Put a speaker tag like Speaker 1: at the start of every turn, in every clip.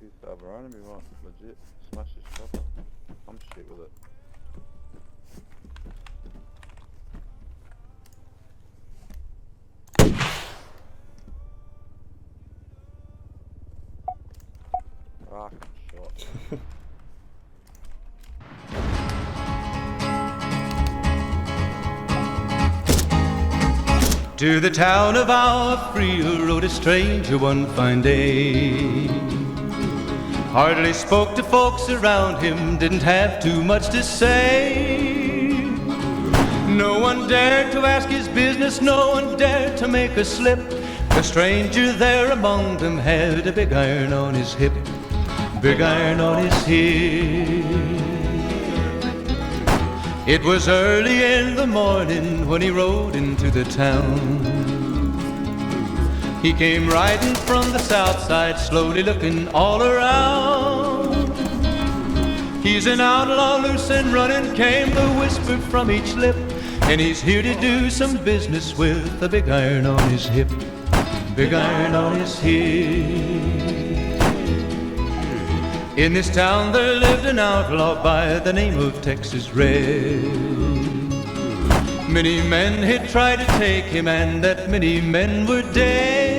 Speaker 1: 2-star Verona, we want legit smash this chopper. I'm shit with it. Fucking shot.
Speaker 2: To the town of our Frio rode a stranger one fine day. Hardly spoke to folks around him, didn't have too much to say. No one dared to ask his business, no one dared to make a slip. The stranger there among them had a big iron on his hip, big iron on his hip. It was early in the morning when he rode into the town. He came riding from the south side, slowly looking all around. He's an outlaw, loose and running, came the whisper from each lip, and he's here to do some business with a big iron on his hip, big iron on his hip. In this town there lived an outlaw by the name of Texas Red. Many men had tried to take him, and that many men were dead.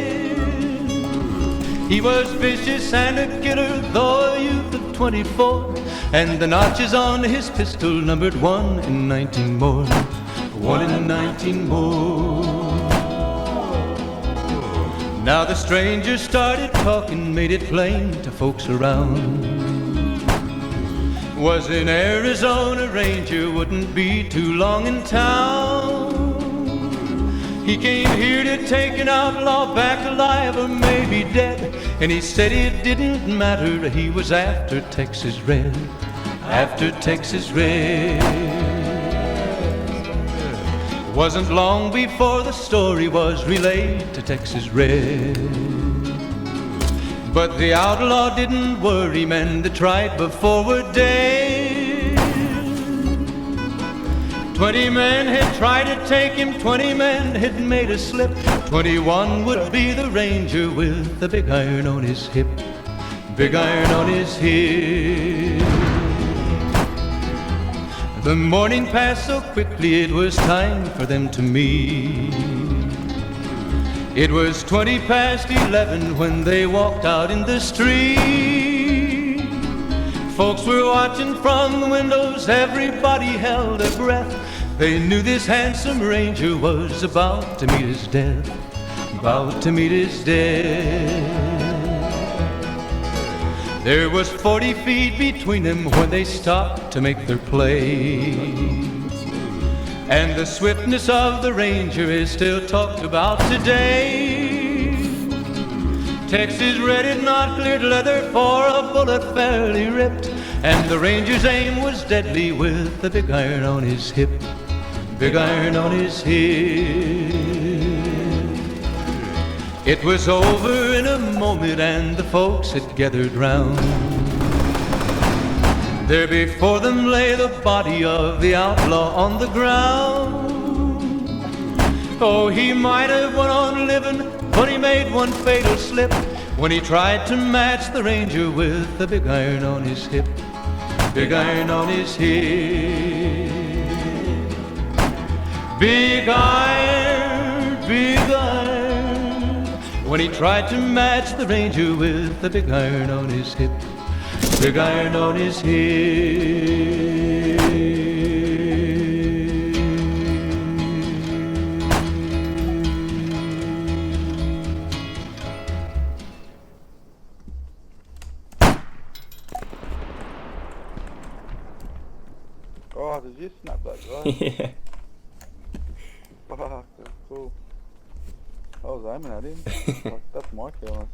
Speaker 2: He was vicious and a killer, though a youth of 24, and the notches on his pistol numbered 1 in 19 more, 1 in 19 more. Now the stranger started talking, made it plain to folks around. Was an Arizona Ranger, wouldn't be too long in town. He came here to take an outlaw back alive or maybe dead, and he said it didn't matter, he was after Texas Red, after Texas Red. Wasn't long before the story was relayed to Texas Red. But the outlaw didn't worry men that tried before were dead. 20 men had tried to take him, 20 men had made a slip. 21 would be the Ranger with the big iron on his hip, big iron on his hip. The morning passed so quickly it was time for them to meet. It was 20 past 11 when they walked out in the street. Folks were watching from the windows, everybody held their breath. They knew this handsome Ranger was about to meet his death, about to meet his death. There was 40 feet between them when they stopped to make their play. And the swiftness of the Ranger is still talked about today. Texas Red had not cleared leather for a bullet fairly ripped, and the Ranger's aim was deadly with the big iron on his hip, big iron on his hip. It was over in a moment and the folks had gathered round. There before them lay the body of the outlaw on the ground. Oh, he might have went on living, but he made one fatal slip when he tried to match the Ranger with the big iron on his hip, big iron on his hip. Big iron, big iron, when he tried to match the Ranger with the big iron on his hip, big iron on his hip.
Speaker 1: Oh, did you snap that guy?
Speaker 3: Yeah.
Speaker 1: Fuck, that's cool. I was aiming at him. Like, that's my kill.